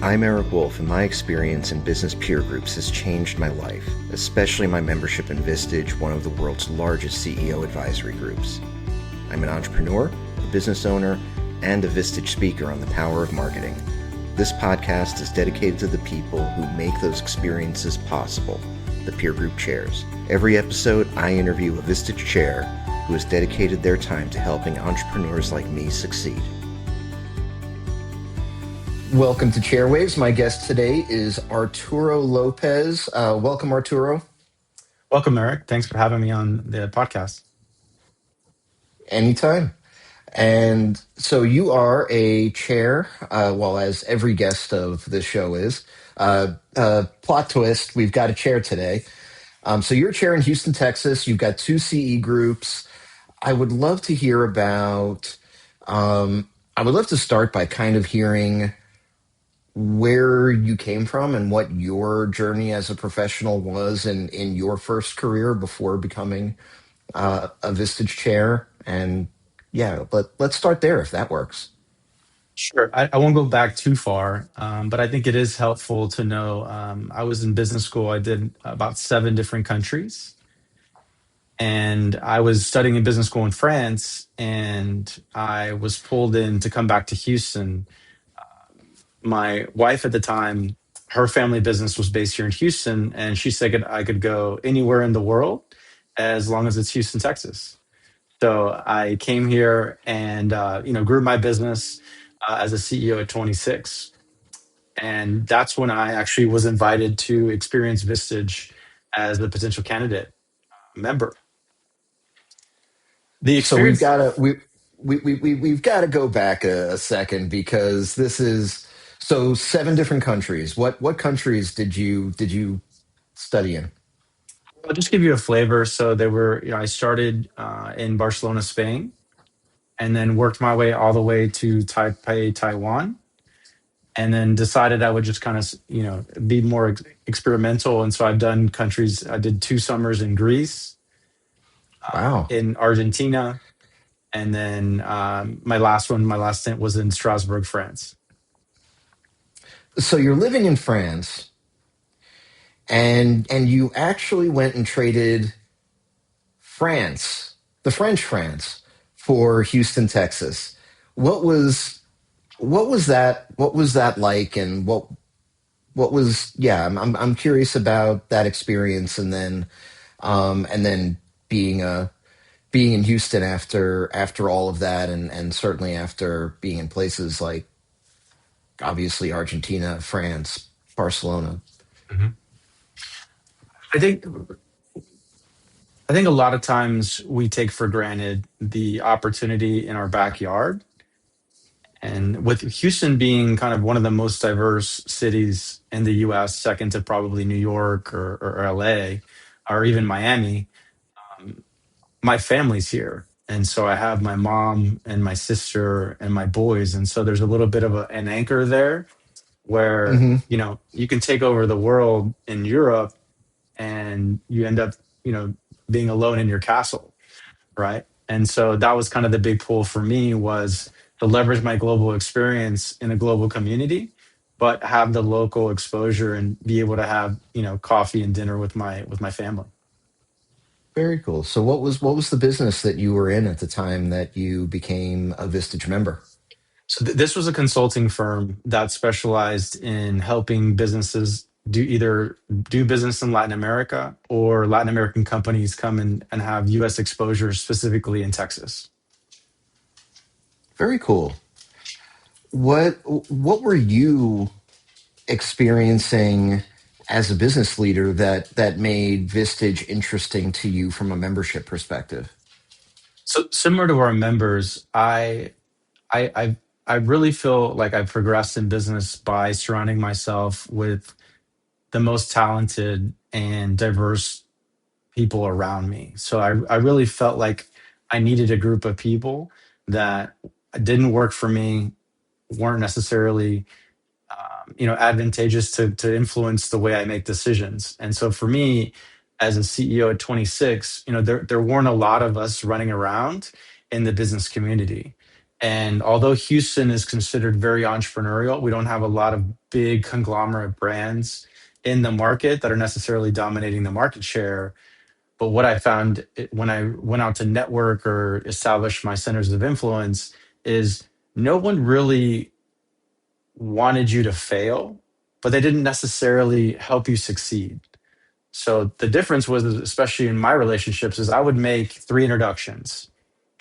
I'm Eric Wolf, and my experience in business peer groups has changed my life, especially my membership in Vistage, one of the world's largest CEO advisory groups. I'm an entrepreneur, a business owner, and a Vistage speaker on the power of marketing. This podcast is dedicated to the people who make those experiences possible, the peer group chairs. Every episode, I interview a Vistage chair who has dedicated their time to helping entrepreneurs like me succeed. Welcome to Chairwaves. My guest today is Arturo Lopez. Welcome, Arturo. Welcome, Eric. Thanks for having me on the podcast. Anytime. And so you are a chair, as every guest of this show is. Plot twist, we've got a chair today. So you're a chair in Houston, Texas. You've got two CE groups. I would love to hear about, I would love to start by kind of hearing where you came from and what your journey as a professional was in your first career before becoming a Vistage chair. And yeah, let's start there if that works. Sure. I won't go back too far, but I think it is helpful to know. I was in business school. I did about 7 different countries, and I was studying in business school in France, and I was pulled in to come back to Houston. My wife at the time, her family business was based here in Houston, and she said I could go anywhere in the world as long as it's Houston, Texas. So I came here and grew my business as a CEO at 26, and that's when I actually was invited to experience Vistage as a potential candidate member. The So we've experience, got to we've got to go back a second because this is so 7 different countries. What countries did you study in? I'll just give you a flavor. So there were, I started in Barcelona, Spain, and then worked my way all the way to Taipei, Taiwan, and then decided I would just kind of, be more experimental. And so I've done countries. I did 2 summers in Greece, Wow. in Argentina, and then my last stint was in Strasbourg, France. So you're living in France, and you actually went and traded France, the French France, for Houston, Texas. What was what was that like, and what was yeah? I'm curious about that experience, and then being being in Houston after all of that, and certainly after being in places like obviously Argentina, France, Barcelona. Mhm. I think I think a lot of times we take for granted the opportunity in our backyard. And with Houston being kind of one of the most diverse cities in the US, second to probably New York or LA or even Miami, um, my family's here. And so I have my mom and my sister and my boys. And so there's a little bit of an anchor there where, Hmm. you can take over the world in Europe and you end up, being alone in your castle, right? And so that was kind of the big pull for me was to leverage my global experience in a global community, but have the local exposure and be able to have, coffee and dinner with my family. Very cool. So what was the business that you were in at the time that you became a Vistage member? So this was a consulting firm that specialized in helping businesses do business in Latin America or Latin American companies come in and have US exposure specifically in Texas. Very cool. What were you experiencing as a business leader that made Vistage interesting to you from a membership perspective? So similar to our members, I I I really feel like I've progressed in business by surrounding myself with the most talented and diverse people around me. So I really felt like I needed a group of people that didn't work for me, weren't necessarily advantageous to influence the way I make decisions. And so for me, as a CEO at 26, there weren't a lot of us running around in the business community. And although Houston is considered very entrepreneurial, we don't have a lot of big conglomerate brands in the market that are necessarily dominating the market share. But what I found when I went out to network or establish my centers of influence is no one really wanted you to fail, but they didn't necessarily help you succeed. So the difference was, especially in my relationships, is I would make three introductions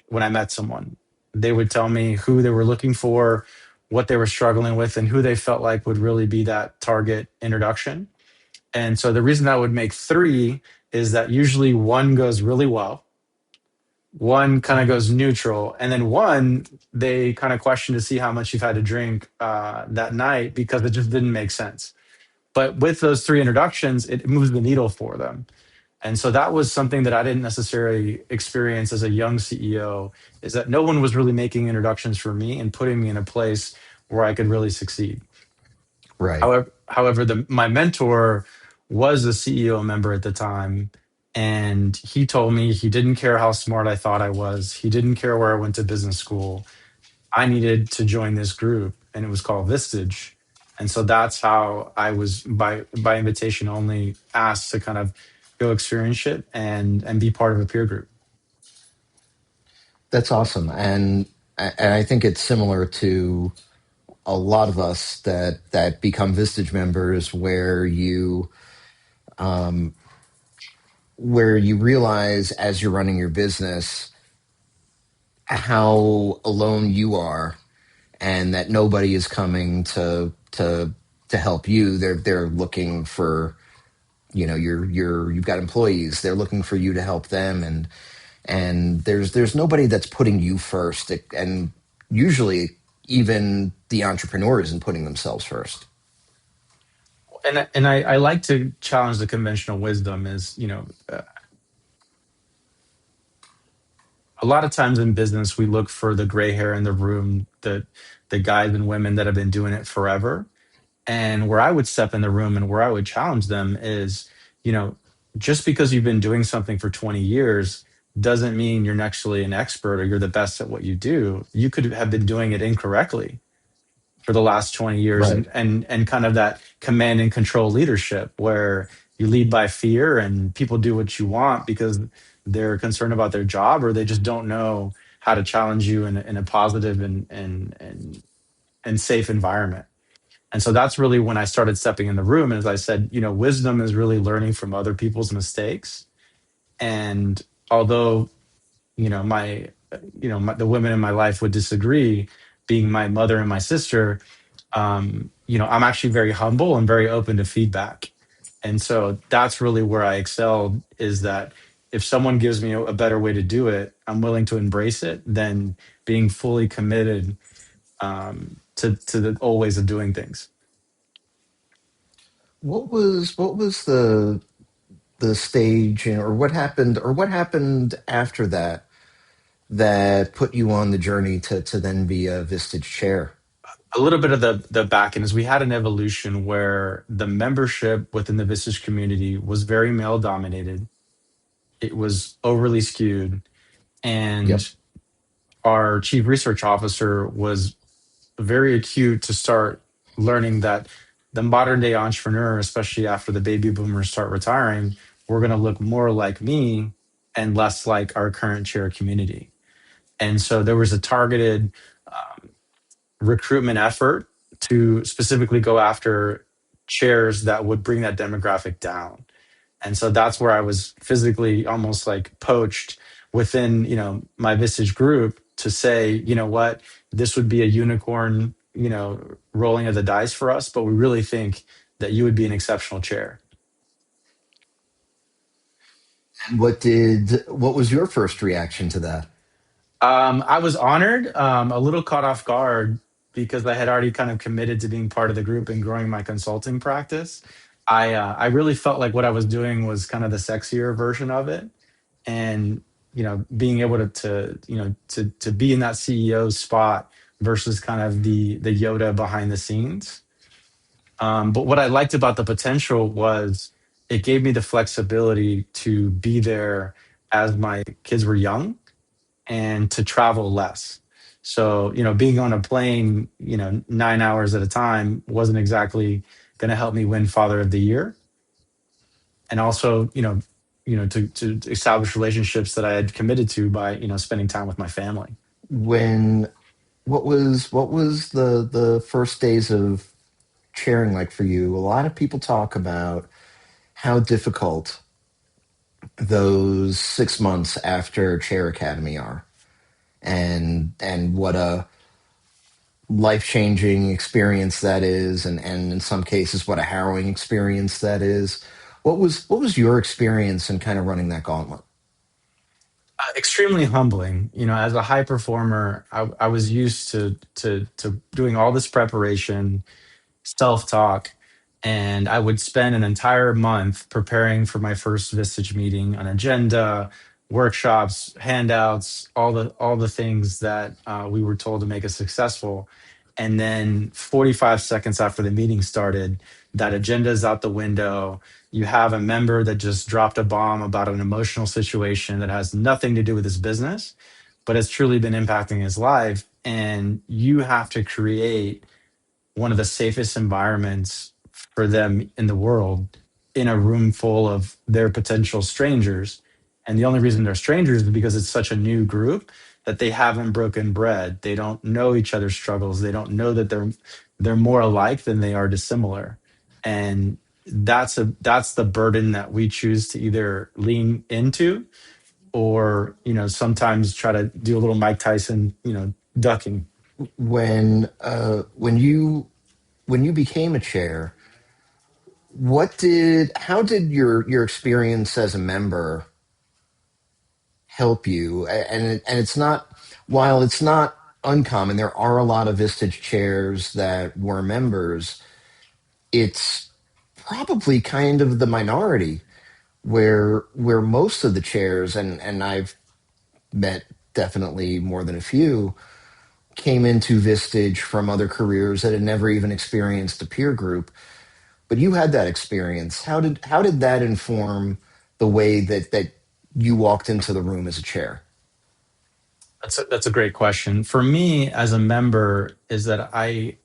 when I met someone. They would tell me who they were looking for, what they were struggling with, and who they felt like would really be that target introduction. And so the reason I would make three is that usually one goes really well, one kind of goes neutral, and then one they kind of question to see how much you've had to drink that night because it just didn't make sense. But with those three introductions, it moves the needle for them. And so that was something that I didn't necessarily experience as a young CEO, is that no one was really making introductions for me and putting me in a place where I could really succeed. Right. However, my mentor was a CEO member at the time, and he told me he didn't care how smart I thought I was. He didn't care where I went to business school. I needed to join this group, and it was called Vistage. And so that's how I was by invitation only asked to kind of go experience it and be part of a peer group. That's awesome. And I think it's similar to a lot of us that become Vistage members where you realize as you're running your business how alone you are and that nobody is coming to help you. They're looking for, you've got employees, they're looking for you to help them, and there's nobody that's putting you first. And usually even the entrepreneur isn't putting themselves first. And I like to challenge the conventional wisdom is, a lot of times in business we look for the gray hair in the room, the guys and women that have been doing it forever. And where I would step in the room and where I would challenge them is, you know, just because you've been doing something for 20 years doesn't mean you're actually an expert or you're the best at what you do. You could have been doing it incorrectly for the last 20 years, Right. and kind of that command and control leadership where you lead by fear and people do what you want because they're concerned about their job or they just don't know how to challenge you in a positive and safe environment. And so that's really when I started stepping in the room. And as I said, wisdom is really learning from other people's mistakes. And although, the women in my life would disagree, being my mother and my sister, I'm actually very humble and very open to feedback. And so that's really where I excelled, is that if someone gives me a better way to do it, I'm willing to embrace it than being fully committed to the old ways of doing things. What was the stage, or what happened after that that put you on the journey to then be a Vistage chair? A little bit of the back end is we had an evolution where the membership within the Vistage community was very male dominated. It was overly skewed, and Yep. our chief research officer was very acute to start learning that the modern day entrepreneur, especially after the baby boomers start retiring, we're going to look more like me and less like our current chair community. And so there was a targeted recruitment effort to specifically go after chairs that would bring that demographic down. And so that's where I was physically almost like poached within, my Vistage group to say, you know what, this would be a unicorn, rolling of the dice for us, but we really think that you would be an exceptional chair. And what was your first reaction to that? I was honored, a little caught off guard because I had already kind of committed to being part of the group and growing my consulting practice. I really felt like what I was doing was kind of the sexier version of it, and being able to be in that CEO spot versus kind of the Yoda behind the scenes. But what I liked about the potential was it gave me the flexibility to be there as my kids were young and to travel less. So, being on a plane, 9 hours at a time wasn't exactly going to help me win Father of the Year. And also, to establish relationships that I had committed to by, spending time with my family. When what was the first days of chairing like for you? A lot of people talk about how difficult those 6 months after Chair Academy are, and what a life changing experience that is, and in some cases, what a harrowing experience that is. What was your experience in kind of running that gauntlet? Extremely humbling. As a high performer, I was used to doing all this preparation, self-talk, and I would spend an entire month preparing for my first Vistage meeting, an agenda, workshops, handouts, all the things that we were told to make us successful. And then 45 seconds after the meeting started, that agenda is out the window. You have a member that just dropped a bomb about an emotional situation that has nothing to do with his business, but has truly been impacting his life. And you have to create one of the safest environments for them in the world, in a room full of their potential strangers. And the only reason they're strangers is because it's such a new group that they haven't broken bread. They don't know each other's struggles. They don't know that they're more alike than they are dissimilar. And that's the burden that we choose to either lean into, or sometimes try to do a little Mike Tyson, ducking. When you became a chair, how did your experience as a member help you? And it's not, while it's not uncommon, there are a lot of Vistage chairs that were members. It's probably kind of the minority where most of the chairs, and I've met definitely more than a few, came into Vistage from other careers that had never even experienced a peer group. But you had that experience. How did that inform the way that you walked into the room as a chair? That's a great question. For me as a member, is that I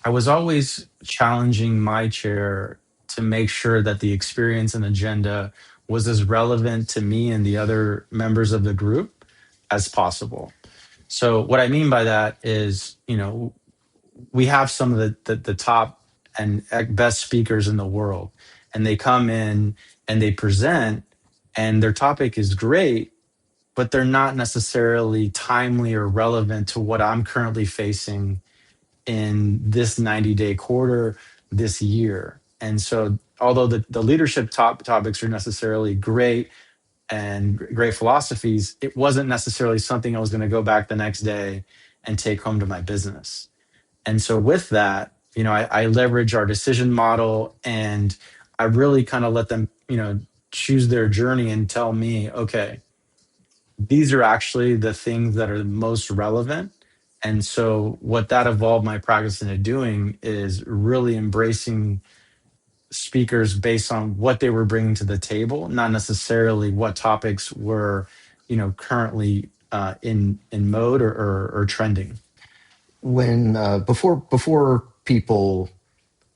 was always challenging my chair to make sure that the experience and agenda was as relevant to me and the other members of the group as possible. So what I mean by that is, we have some of the top and best speakers in the world, and they come in and they present, and their topic is great, but they're not necessarily timely or relevant to what I'm currently facing in this 90-day quarter, this year. And so, although the leadership topics are necessarily great and great philosophies, it wasn't necessarily something I was going to go back the next day and take home to my business. And so, with that, I leverage our decision model, and I really kind of let them, choose their journey and tell me, okay, these are actually the things that are the most relevant. And so, what that evolved my practice into doing is really embracing speakers based on what they were bringing to the table, not necessarily what topics were, currently in mode or trending. When before people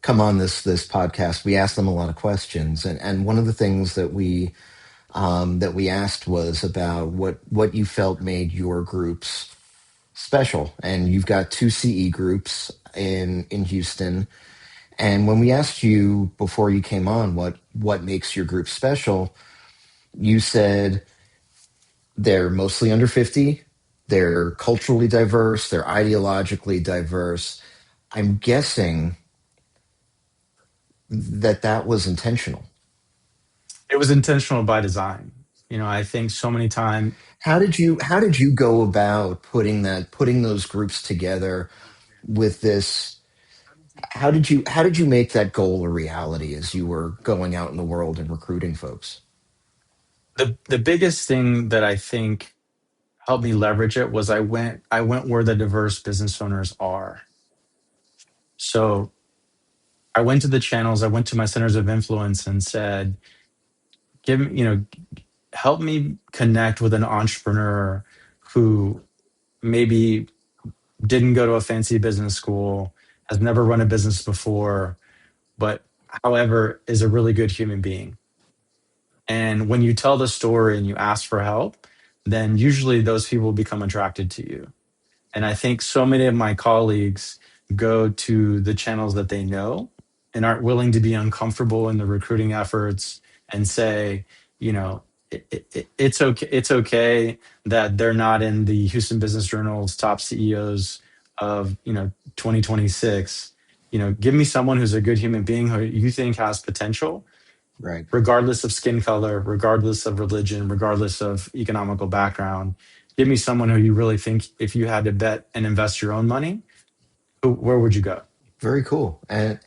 come on this podcast, we ask them a lot of questions, and one of the things that we asked was about what you felt made your groups special. And you've got two CE groups in Houston. And when we asked you before you came on what makes your group special, you said they're mostly under 50, they're culturally diverse, they're ideologically diverse. I'm guessing that was intentional. It was intentional by design. I think so many times. How did you go about putting those groups together with this? How did you make that goal a reality as you were going out in the world and recruiting folks? The biggest thing that I think helped me leverage it was I went where the diverse business owners are. So I went to the channels, I went to my centers of influence and said, give me, help me connect with an entrepreneur who maybe didn't go to a fancy business school, has never run a business before, but however, is a really good human being. And when you tell the story and you ask for help, then usually those people become attracted to you. And I think so many of my colleagues go to the channels that they know and aren't willing to be uncomfortable in the recruiting efforts and say, you know, it's okay. It's okay that they're not in the Houston Business Journal's top CEOs of 2026. Give me someone who's a good human being who you think has potential, Right. regardless of skin color, regardless of religion, regardless of economical background. Give me someone who you really think, if you had to bet and invest your own money, where would you go? Very cool. And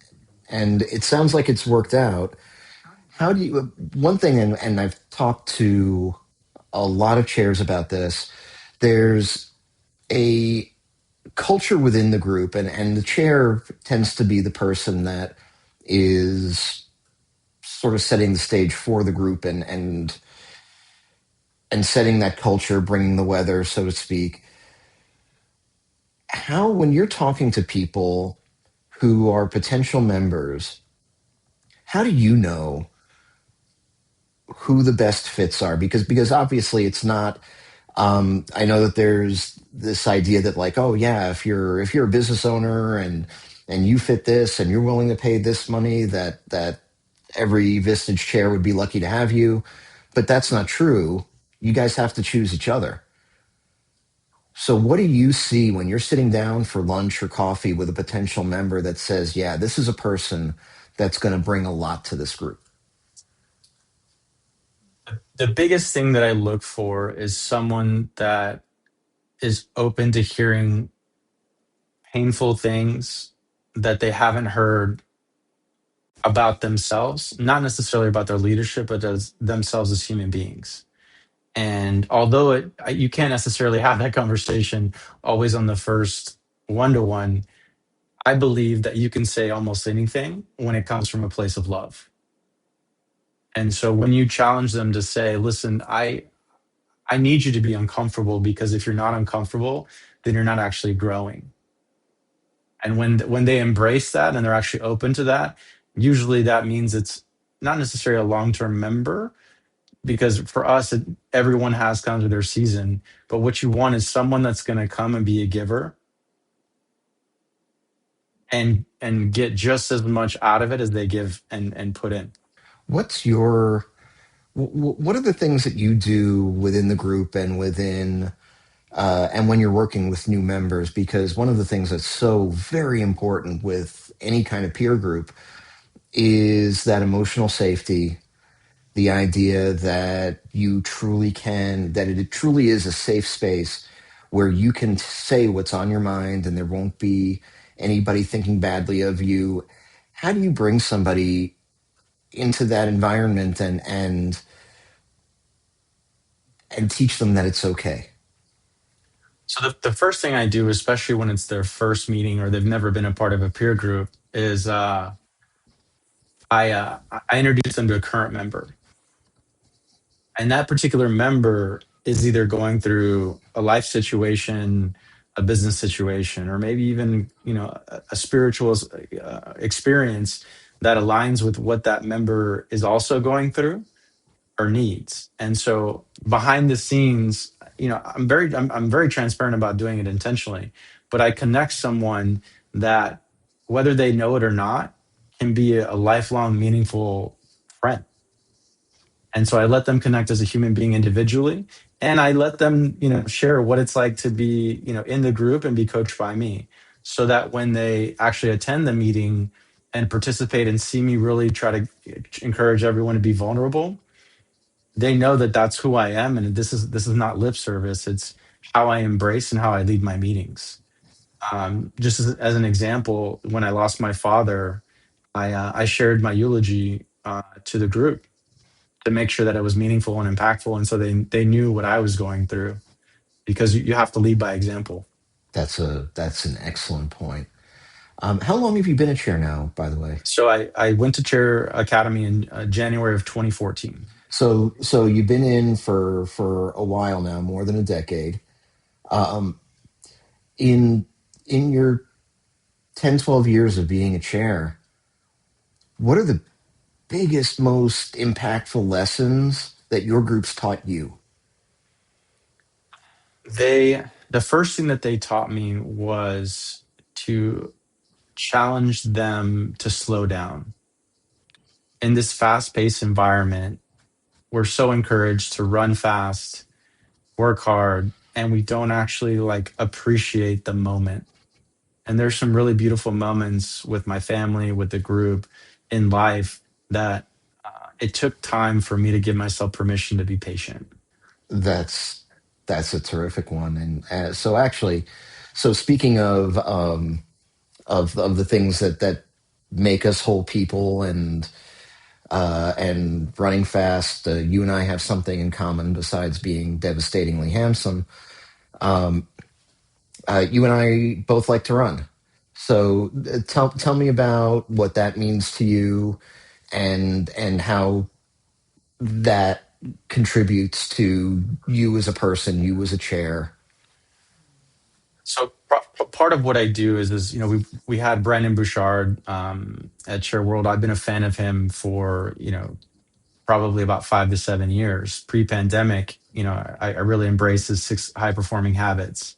it sounds like it's worked out. How do you, one thing, and I've talked to a lot of chairs about this, there's a culture within the group, and the chair tends to be the person that is sort of setting the stage for the group and setting that culture, bringing the weather, so to speak. How, when you're talking to people who are potential members, how do you know who the best fits are? Because obviously it's not. I know that there's this idea that, like, oh yeah, if you're a business owner and you fit this and you're willing to pay this money, that every Vistage chair would be lucky to have you. But that's not true. You guys have to choose each other. So what do you see when you're sitting down for lunch or coffee with a potential member that says, yeah, this is a person that's going to bring a lot to this group? The biggest thing that I look for is someone that is open to hearing painful things that they haven't heard about themselves, not necessarily about their leadership, but as themselves as human beings. And although you can't necessarily have that conversation always on the first one-to-one, I believe that you can say almost anything when it comes from a place of love. And so when you challenge them to say, listen, I need you to be uncomfortable, because if you're not uncomfortable, then you're not actually growing. And when they embrace that and they're actually open to that, usually that means it's not necessarily a long-term member, because for us, everyone has kind of their season. But what you want is someone that's going to come and be a giver and get just as much out of it as they give and put in. What's your what are the things that you do within the group and when you're working with new members? Because one of the things that's so very important with any kind of peer group is that emotional safety, the idea that that it truly is a safe space where you can say what's on your mind and there won't be anybody thinking badly of you. How do you bring somebody into that environment and teach them that it's okay? So the first thing I do, especially when it's their first meeting or they've never been a part of a peer group, is I introduce them to a current member, and that particular member is either going through a life situation, a business situation, or maybe even a spiritual experience that aligns with what that member is also going through or needs. And so behind the scenes, I'm very transparent about doing it intentionally, but I connect someone that, whether they know it or not, can be a lifelong meaningful friend. And so I let them connect as a human being individually, and I let them, share what it's like to be, in the group and be coached by me, so that when they actually attend the meeting and participate and see me really try to encourage everyone to be vulnerable, they know that that's who I am, and this is not lip service. It's how I embrace and how I lead my meetings. Just as an example, when I lost my father, I shared my eulogy to the group to make sure that it was meaningful and impactful, and so they knew what I was going through, because you have to lead by example. That's an excellent point. How long have you been a chair now, by the way? So I went to Chair Academy in January of 2014. So you've been in for a while now, more than a decade. In your 10, 12 years of being a chair, what are the biggest, most impactful lessons that your groups taught you? The first thing that they taught me was to challenge them to slow down. In this fast-paced environment, we're so encouraged to run fast, work hard, and we don't actually like appreciate the moment. And there's some really beautiful moments with my family, with the group, in life that it took time for me to give myself permission to be patient. That's that's a terrific one. And so actually, so speaking of the things that make us whole people, and running fast, you and I have something in common besides being devastatingly handsome. Um, you and I both like to run. So tell me about what that means to you, and how that contributes to you as a person, you as a chair. So part of what I do is we had Brandon Bouchard at Share World. I've been a fan of him for probably about 5 to 7 years. Pre-pandemic, I really embraced his 6 high-performing habits.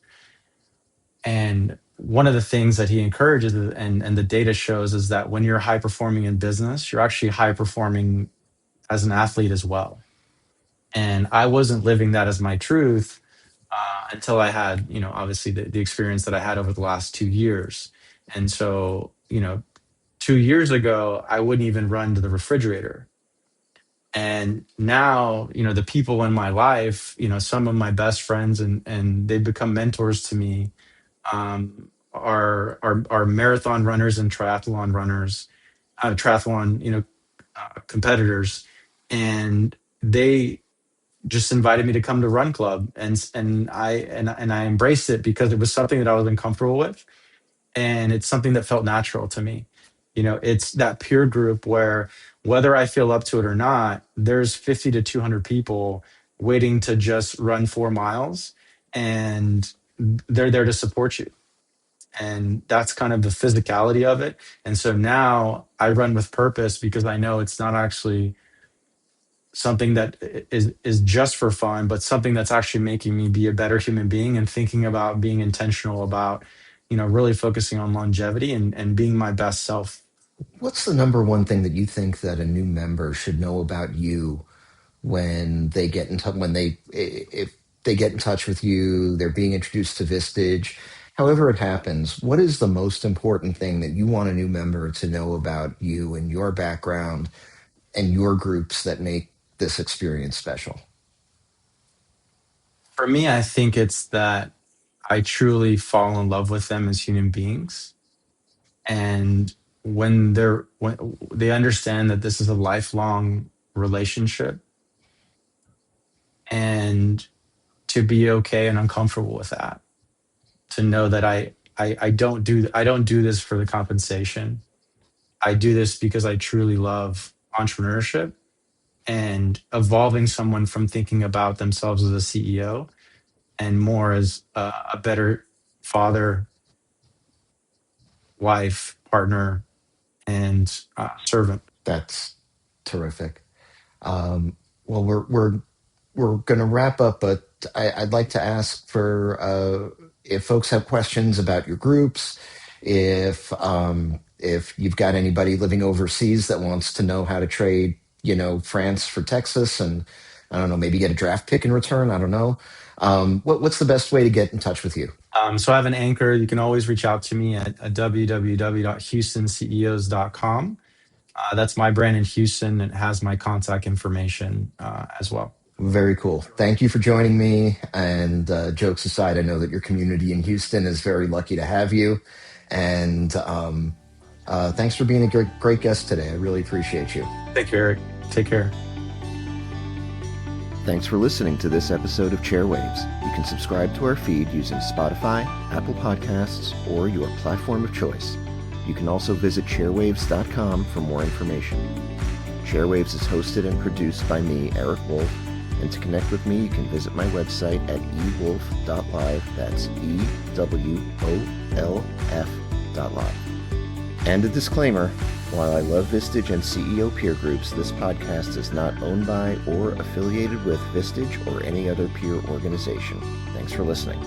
And one of the things that he encourages and the data shows is that when you're high performing in business, you're actually high performing as an athlete as well. And I wasn't living that as my truth until I had, obviously the experience that I had over the last 2 years. And so, 2 years ago, I wouldn't even run to the refrigerator. And now, the people in my life, some of my best friends and they've become mentors to me, are marathon runners and triathlon runners, triathlon, competitors. And they just invited me to come to Run Club, and I embraced it because it was something that I was uncomfortable with, and it's something that felt natural to me. It's that peer group where whether I feel up to it or not, there's 50 to 200 people waiting to just run 4 miles, and they're there to support you. And that's kind of the physicality of it. And so now I run with purpose because I know it's not actually something that is just for fun, but something that's actually making me be a better human being and thinking about being intentional about, really focusing on longevity and being my best self. What's the number one thing that you think that a new member should know about you when they get in touch, when they if they get in touch with you, they're being introduced to Vistage, however it happens? What is the most important thing that you want a new member to know about you and your background and your groups that make this experience special? For me, I think it's that I truly fall in love with them as human beings. And when they understand that this is a lifelong relationship, and to be okay and uncomfortable with that, to know that I don't do this for the compensation. I do this because I truly love entrepreneurship and evolving someone from thinking about themselves as a CEO and more as a better father, wife, partner, and servant. That's terrific. Well, we're going to wrap up, but I'd like to ask for if folks have questions about your groups, if you've got anybody living overseas that wants to know how to trade, France for Texas, and I don't know, maybe get a draft pick in return. I don't know. What's the best way to get in touch with you? So I have an anchor. You can always reach out to me at www.houstonceos.com. That's my brand in Houston. It has my contact information as well. Very cool. Thank you for joining me. And jokes aside, I know that your community in Houston is very lucky to have you. And thanks for being a great guest today. I really appreciate you. Thank you, Eric. Take care. Thanks for listening to this episode of Chairwaves. You can subscribe to our feed using Spotify, Apple Podcasts, or your platform of choice. You can also visit chairwaves.com for more information. Chairwaves is hosted and produced by me, Eric Wolf, And to connect with me, you can visit my website at ewolf.live. That's EWOLF.live. And a disclaimer, while I love Vistage and CEO peer groups, this podcast is not owned by or affiliated with Vistage or any other peer organization. Thanks for listening.